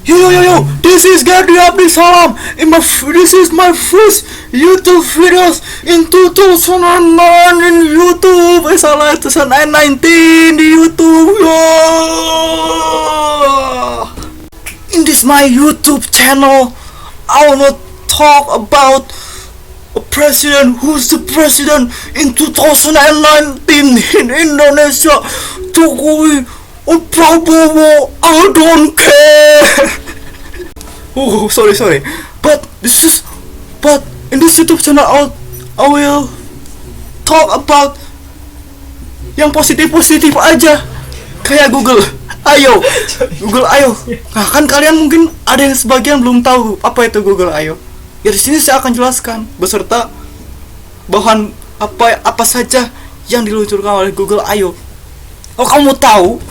Yo, this is Gadi Abdi Salam. This is my first YouTube videos in 2009 in YouTube. Salah, 2019 di YouTube. Yo. In this my YouTube channel, I wanna talk about a president who's the president in 2019 in Indonesia. Jokowi Prabowo, I don't care. Oh, sorry. But in this YouTube channel, I will talk about yang positif aja, kayak Google. Ayo. Nah, kan kalian mungkin ada yang sebagian belum tahu apa itu Google Ayo. Ya di sini saya akan jelaskan beserta bahan apa saja yang diluncurkan oleh Google Ayo. Oh, kamu tahu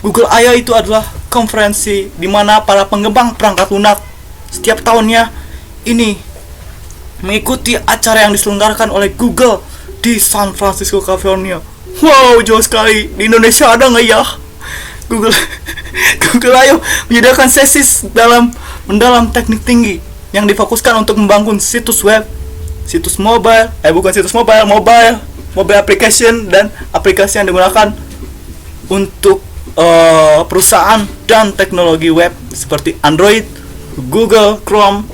Google I/O itu adalah konferensi di mana para pengembang perangkat lunak setiap tahunnya ini mengikuti acara yang diselenggarakan oleh Google di San Francisco, California. Wow, jauh sekali. Di Indonesia ada nggak ya? Google I/O menyediakan sesi mendalam teknik tinggi yang difokuskan untuk membangun situs web, mobile application dan aplikasi yang digunakan untuk perusahaan dan teknologi web seperti Android, Google Chrome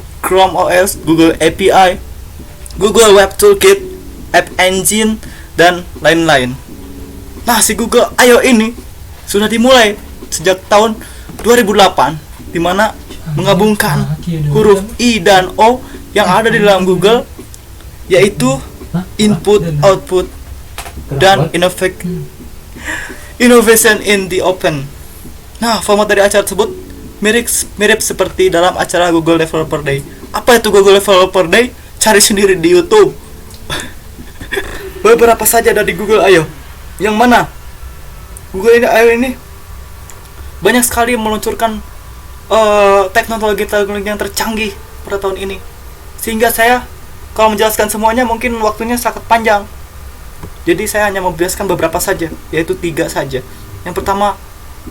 OS, Google API, Google Web Toolkit, App Engine, dan lain-lain. Nah, si Google I/O ini sudah dimulai sejak tahun 2008, di mana menggabungkan huruf I dan O yang ada di dalam Google, yaitu input, output, dan innovation in the open. Nah, format dari acara tersebut mirip seperti dalam acara Google Developer Day. Apa itu Google Developer Day? Cari sendiri di YouTube. Beberapa saja dari Google I/O. Yang mana Google I/O ini banyak sekali meluncurkan teknologi yang tercanggih pada tahun ini. Sehingga saya kalau menjelaskan semuanya mungkin waktunya sangat panjang. Jadi saya hanya membiaskan beberapa saja, yaitu 3 saja. Yang pertama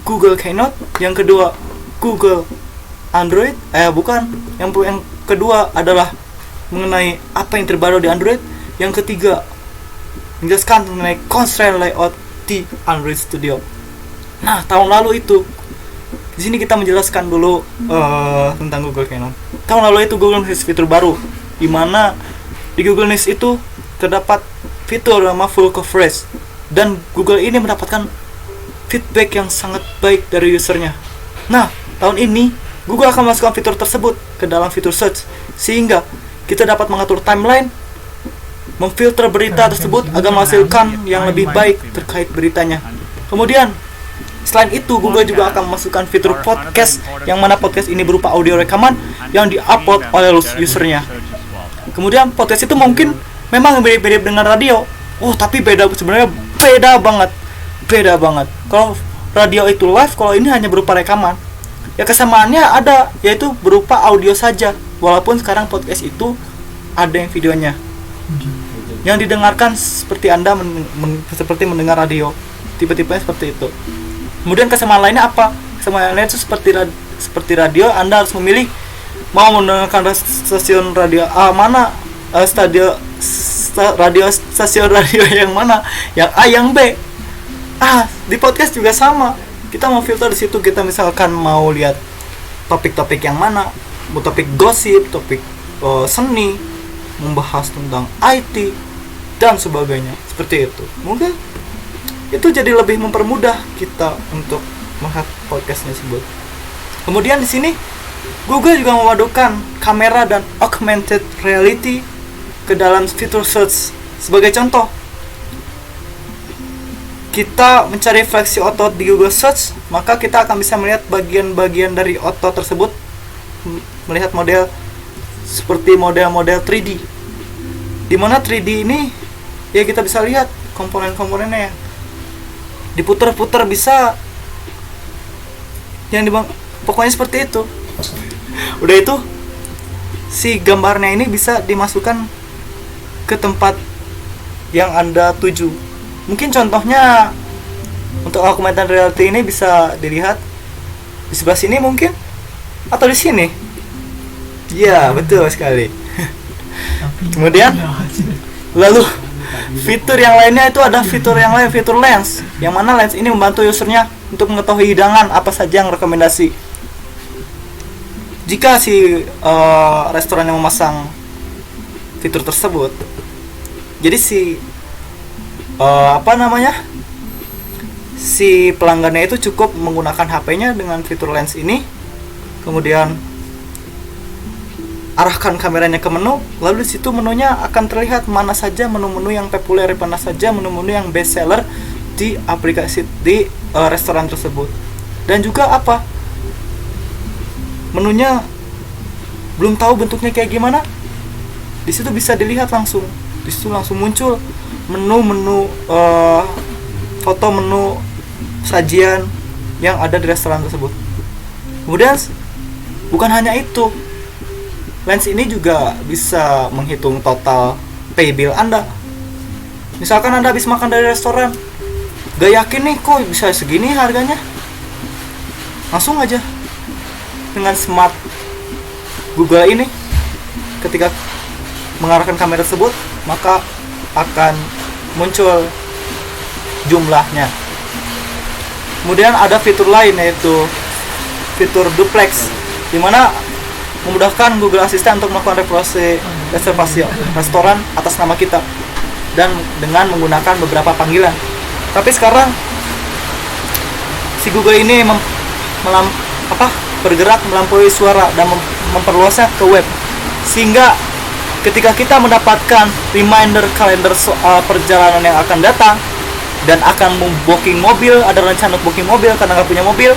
Google Keynote, yang kedua Google Android, yang kedua adalah mengenai apa yang terbaru di Android, yang ketiga menjelaskan mengenai constraint layout di Android Studio. Nah, tahun lalu itu di sini kita menjelaskan dulu tentang Google Keynote. Tahun lalu itu Google News fitur baru, di mana di Google News itu terdapat fitur nama full coverage, dan Google ini mendapatkan feedback yang sangat baik dari usernya. Nah, tahun ini Google akan memasukkan fitur tersebut ke dalam fitur search, sehingga kita dapat mengatur timeline, memfilter berita tersebut agar menghasilkan yang lebih baik terkait beritanya. Kemudian selain itu, Google juga akan memasukkan fitur podcast, yang mana podcast ini berupa audio rekaman yang diupload oleh usernya. Kemudian podcast itu mungkin memang mirip-mirip dengan radio. Tapi sebenarnya beda banget. Kalau radio itu live, kalau ini hanya berupa rekaman. Ya, kesamaannya ada, yaitu berupa audio saja. Walaupun sekarang podcast itu ada yang videonya. Yang didengarkan seperti Anda seperti mendengar radio. Tipe-tipenya seperti itu. Kemudian kesamaan lainnya apa? Kesamaan lainnya itu seperti radio, Anda harus memilih mau mendengarkan stasiun radio mana, stasiun radio yang mana, yang A yang B. Di podcast juga sama. Kita mau filter di situ, kita misalkan mau lihat topik-topik yang mana, mau topik gosip, topik seni, membahas tentang IT dan sebagainya. Seperti itu. Mungkin itu jadi lebih mempermudah kita untuk melihat podcast tersebut. Kemudian di sini Google juga memadukan kamera dan augmented reality ke dalam fitur search. Sebagai contoh, kita mencari fleksi otot di Google Search, maka kita akan bisa melihat bagian-bagian dari otot tersebut, melihat model seperti model-model 3D. Di mana 3D ini ya kita bisa lihat komponen-komponennya, diputar-putar bisa, pokoknya seperti itu. Udah itu, si gambarnya ini bisa dimasukkan ke tempat yang Anda tuju. Mungkin contohnya untuk augmented reality ini bisa dilihat di sebelah sini mungkin. atau di sini? Ya, betul sekali. Kemudian lalu fitur yang lainnya itu ada fitur yang lain, fitur lens, yang mana lens ini membantu usernya untuk mengetahui hidangan apa saja yang rekomendasi. Jika si restoran yang memasang fitur tersebut, jadi si si pelanggannya itu cukup menggunakan HP-nya dengan fitur lens ini, kemudian arahkan kameranya ke menu, lalu di situ menunya akan terlihat mana saja menu-menu yang populer, mana saja menu-menu yang best seller di aplikasi di restoran tersebut. Dan juga apa? Menunya belum tahu bentuknya kayak gimana? Di situ bisa dilihat langsung. Di situ langsung muncul menu-menu foto menu sajian yang ada di restoran tersebut. Kemudian bukan hanya itu, lens ini juga bisa menghitung total pay bill Anda. Misalkan Anda habis makan dari restoran, gak yakin nih kok bisa segini harganya, langsung aja dengan smart Google ini, ketika mengarahkan kamera tersebut, maka akan muncul jumlahnya. Kemudian ada fitur lain, yaitu fitur duplex, dimana memudahkan Google Assistant untuk melakukan reservasi restoran atas nama kita dan dengan menggunakan beberapa panggilan. Tapi sekarang si Google ini bergerak melampaui suara dan memperluasnya ke web, sehingga ketika kita mendapatkan reminder kalender soal perjalanan yang akan datang dan akan booking mobil, ada rencana booking mobil karena nggak punya mobil,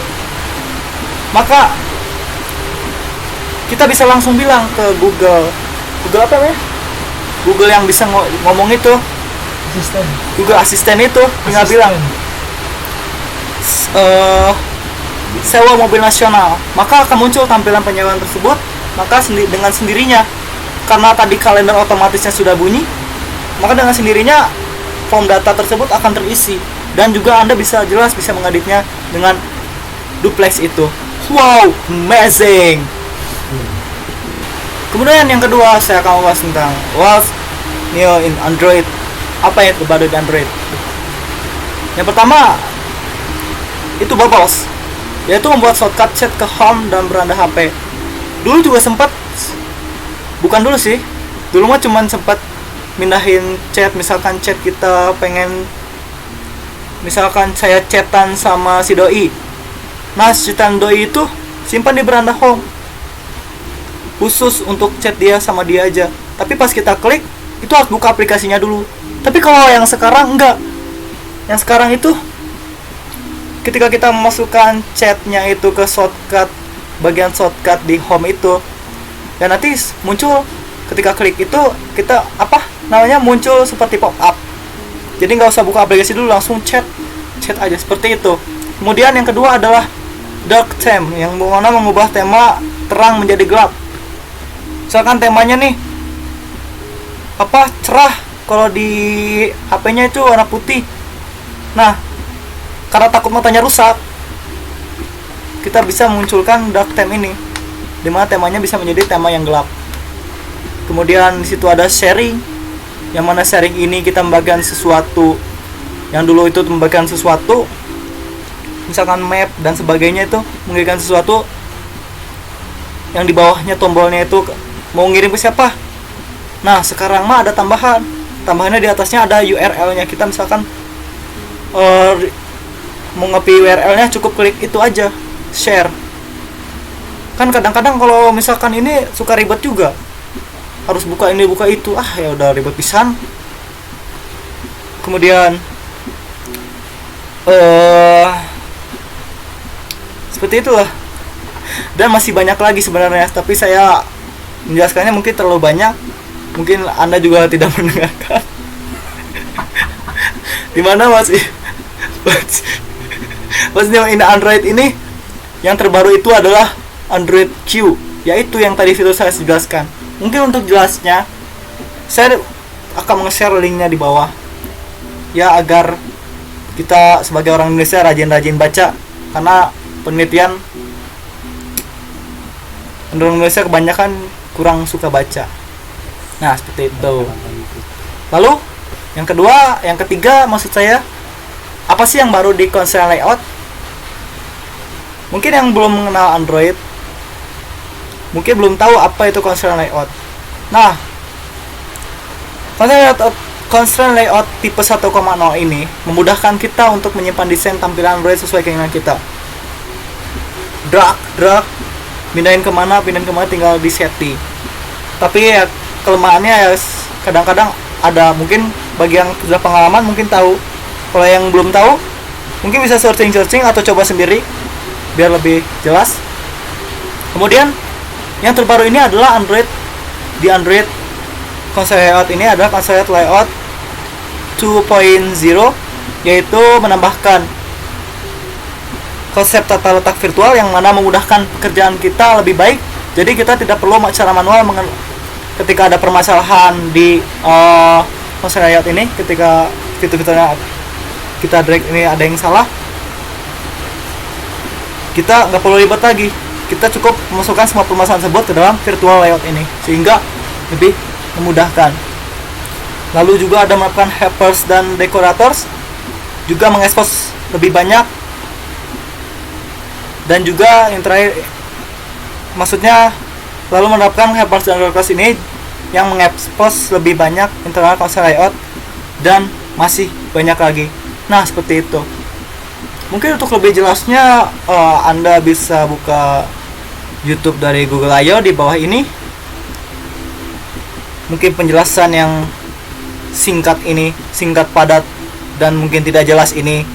maka kita bisa langsung bilang ke Google apa ya? Google yang bisa ngomong itu, Google Assistant itu, tinggal bilang sewa mobil nasional, maka akan muncul tampilan penyewaan tersebut. Maka dengan sendirinya, karena tadi kalender otomatisnya sudah bunyi, maka dengan sendirinya form data tersebut akan terisi, dan juga Anda bisa mengeditnya dengan duplex itu. Wow, amazing. Kemudian yang kedua, saya akan membahas tentang what's new in Android. Apa yang terbaru di Android? Yang pertama itu Bubbles, yaitu membuat shortcut chat ke home dan beranda HP. Dulu juga sempat, bukan dulu sih, dulu mah cuman sempat mindahin chat. Misalkan chat kita pengen, misalkan saya chatan sama si doi, nah chatan doi itu simpan di beranda home, khusus untuk chat dia sama dia aja. Tapi pas kita klik, itu harus buka aplikasinya dulu. Tapi kalau yang sekarang enggak. Yang sekarang itu ketika kita memasukkan chatnya itu ke shortcut, bagian shortcut di home itu, dan nanti muncul ketika klik itu, kita muncul seperti pop up. Jadi nggak usah buka aplikasi dulu, langsung chat aja seperti itu. Kemudian yang kedua adalah dark theme, yang mana mengubah tema terang menjadi gelap. Misalkan temanya nih cerah, kalau di HP-nya itu warna putih. Nah, karena takut matanya rusak, kita bisa mengunculkan dark theme ini, dimana temanya bisa menjadi tema yang gelap. Kemudian di situ ada sharing, yang mana sharing ini kita membagikan sesuatu. Yang dulu itu membagikan sesuatu, misalkan map dan sebagainya, itu membagikan sesuatu yang di bawahnya tombolnya itu mau ngirim ke siapa. Nah, sekarang mah ada tambahannya di atasnya ada URL-nya. Kita misalkan mau nge-copy URL-nya, cukup klik itu aja, share. Kan kadang-kadang kalau misalkan ini suka ribet juga, harus buka ini buka itu, ya udah ribet pisan. Kemudian seperti itulah, dan masih banyak lagi sebenarnya, tapi saya menjelaskannya mungkin terlalu banyak, mungkin Anda juga tidak mendengarkan. Dimana masih ini Android ini yang terbaru itu adalah Android Q, yaitu yang tadi fitur saya jelaskan. Mungkin untuk jelasnya saya akan nge-share linknya di bawah, ya, agar kita sebagai orang Indonesia rajin-rajin baca, karena penelitian Orang Indonesia kebanyakan kurang suka baca. Nah, seperti itu. Lalu yang ketiga maksud saya, apa sih yang baru di konsol layout? Mungkin yang belum mengenal Android mungkin belum tahu apa itu konsol layout. Nah, konsol layout tipe 1.0 ini memudahkan kita untuk menyimpan desain tampilan Android sesuai keinginan kita. Drag, pindahin kemana tinggal di setting. Tapi ya kelemahannya ya kadang-kadang ada, mungkin bagi yang sudah pengalaman mungkin tahu. Kalau yang belum tahu mungkin bisa searching atau coba sendiri biar lebih jelas. Kemudian yang terbaru ini adalah Android konsol layout ini adalah konsol layout 2.0, yaitu menambahkan konsep tata letak virtual yang mana memudahkan pekerjaan kita lebih baik. Jadi kita tidak perlu cara manual ketika ada permasalahan di konsol layout ini, ketika fitur-fiturnya kita drag ini ada yang salah, kita nggak perlu ribet lagi. Kita cukup memasukkan semua permasalahan tersebut ke dalam virtual layout ini sehingga lebih memudahkan. Lalu juga ada melakukan helpers dan decorators, juga mengekspos lebih banyak. Dan juga yang terakhir, maksudnya lalu menerapkan helpers dan decorators ini yang mengekspos lebih banyak internal konsol layout dan masih banyak lagi. Nah, seperti itu. Mungkin untuk lebih jelasnya Anda bisa buka YouTube dari Google I.O. di bawah ini. Mungkin penjelasan yang singkat padat dan mungkin tidak jelas ini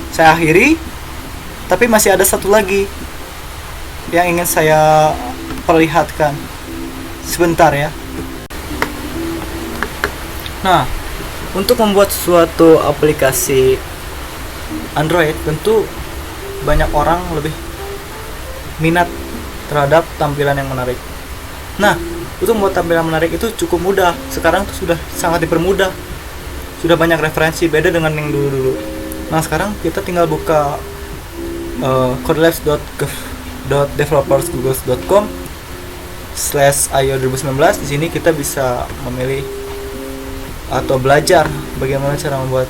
saya akhiri. Tapi masih ada satu lagi yang ingin saya perlihatkan. Sebentar ya. Nah, untuk membuat suatu aplikasi Android tentu banyak orang lebih minat terhadap tampilan yang menarik. Nah, untuk membuat tampilan menarik itu cukup mudah. Sekarang tuh sudah sangat dipermudah. Sudah banyak referensi, beda dengan yang dulu-dulu. Nah, sekarang kita tinggal buka codelabs.developersgoogle.com/io 2019. Di sini kita bisa memilih atau belajar bagaimana cara membuat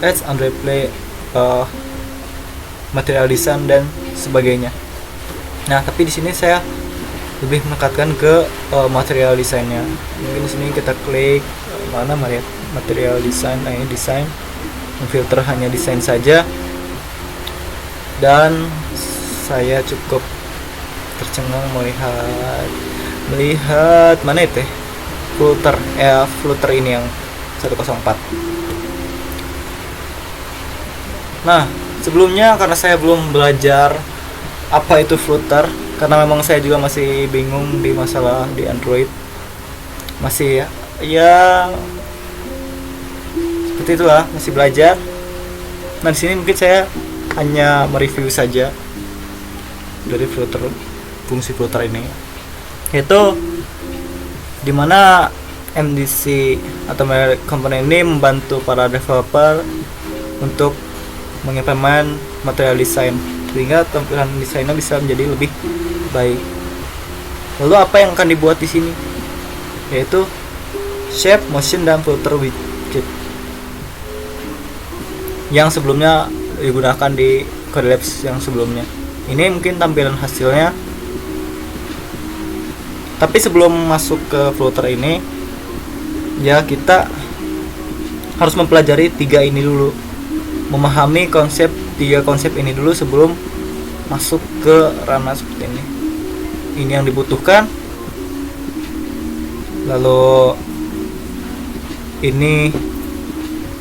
Edge, Android Play, material design dan sebagainya. Nah, tapi di sini saya lebih menekankan ke material desainnya. Mungkin di sini kita klik mana material design, ini desain, filter hanya desain saja. Dan saya cukup tercengang melihat mana itu Flutter ini yang 104. Nah, sebelumnya karena saya belum belajar apa itu Flutter, karena memang saya juga masih bingung di masalah di Android, masih ya seperti itulah, masih belajar. Nah, di sini mungkin saya hanya mereview saja dari fungsi Flutter ini, yaitu dimana MDC atau komponen ini membantu para developer untuk mengimplement material design sehingga tampilan desainnya bisa menjadi lebih baik. Lalu apa yang akan dibuat di sini? Yaitu shape, motion, dan filter widget yang sebelumnya digunakan di Codelabs yang sebelumnya. Ini mungkin tampilan hasilnya. Tapi sebelum masuk ke Flutter ini, ya kita harus mempelajari tiga ini dulu, memahami tiga konsep ini dulu sebelum masuk ke ranah seperti ini. Ini yang dibutuhkan. Lalu ini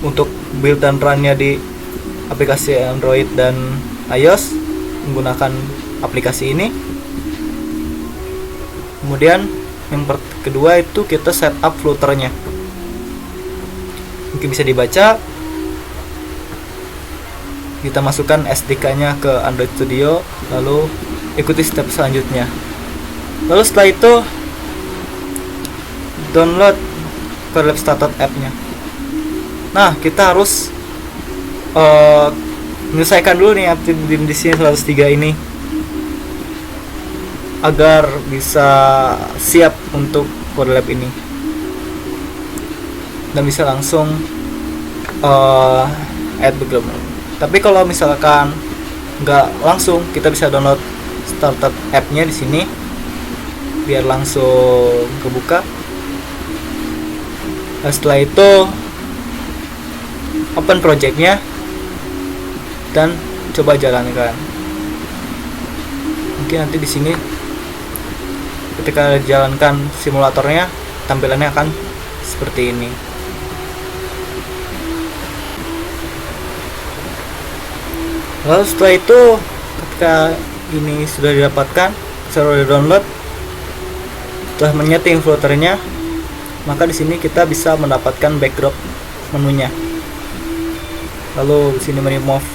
untuk build dan runnya di aplikasi Android dan iOS menggunakan aplikasi ini. Kemudian yang kedua itu kita setup Flutternya. Mungkin bisa dibaca. Kita masukkan SDK-nya ke Android Studio, lalu ikuti step selanjutnya. Lalu setelah itu download Codelabs Startup app-nya. Nah, kita harus menyelesaikan dulu nih di sini 103 ini. agar bisa siap untuk Kode Lab ini dan bisa langsung add background. Tapi kalau misalkan nggak langsung, kita bisa download startup app-nya di sini biar langsung kebuka. Nah, setelah itu open project-nya dan coba jalankan. Mungkin nanti di sini ketika jalankan simulatornya tampilannya akan seperti ini. Lalu setelah itu ketika ini sudah didapatkan, sudah download, setelah menyeting filternya, maka di sini kita bisa mendapatkan backdrop menunya. Lalu di sini remove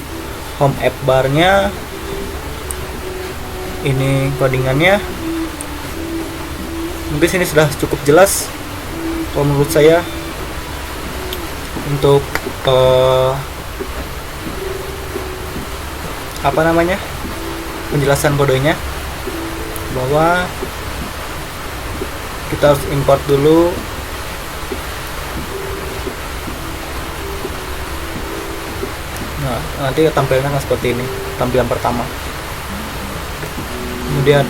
home app bar-nya. Ini codingannya. Mungkin sini sudah cukup jelas kalau menurut saya untuk penjelasan kodenya, bahwa kita harus import dulu nanti tampilannya akan seperti ini, tampilan pertama. Kemudian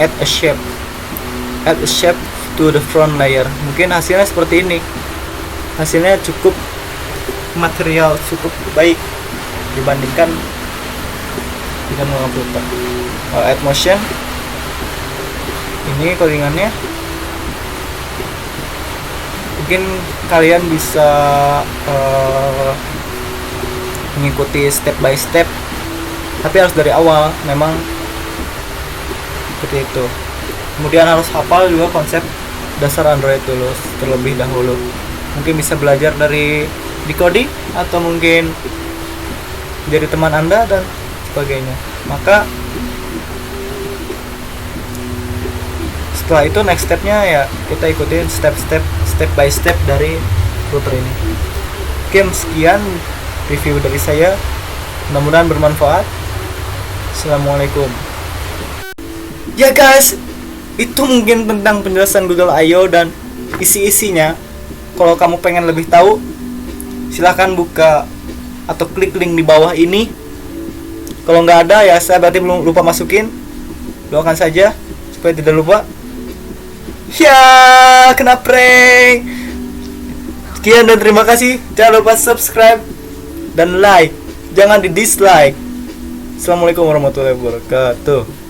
add a shape to the front layer. Mungkin hasilnya seperti ini, hasilnya cukup material, cukup baik dibandingkan dengan komputer. Add motion, ini codingannya. Mungkin kalian bisa mengikuti step by step, tapi harus dari awal, memang seperti itu. Kemudian harus hafal juga konsep dasar Android dulu terlebih dahulu. Mungkin bisa belajar dari Decoding atau mungkin dari teman Anda dan sebagainya. Maka setelah itu next stepnya ya kita ikutin step by step dari router ini. Oke, sekian review dari saya, mudah-mudahan bermanfaat. Assalamualaikum. Ya guys, itu mungkin tentang penjelasan Google I/O dan isi-isinya. Kalau kamu pengen lebih tahu, silahkan buka atau klik link di bawah ini. Kalau nggak ada ya saya berarti belum lupa masukin. Doakan saja supaya tidak lupa. Ya, kena prank. Sekian dan terima kasih. Jangan lupa subscribe dan like, jangan di dislike. Assalamualaikum warahmatullahi wabarakatuh.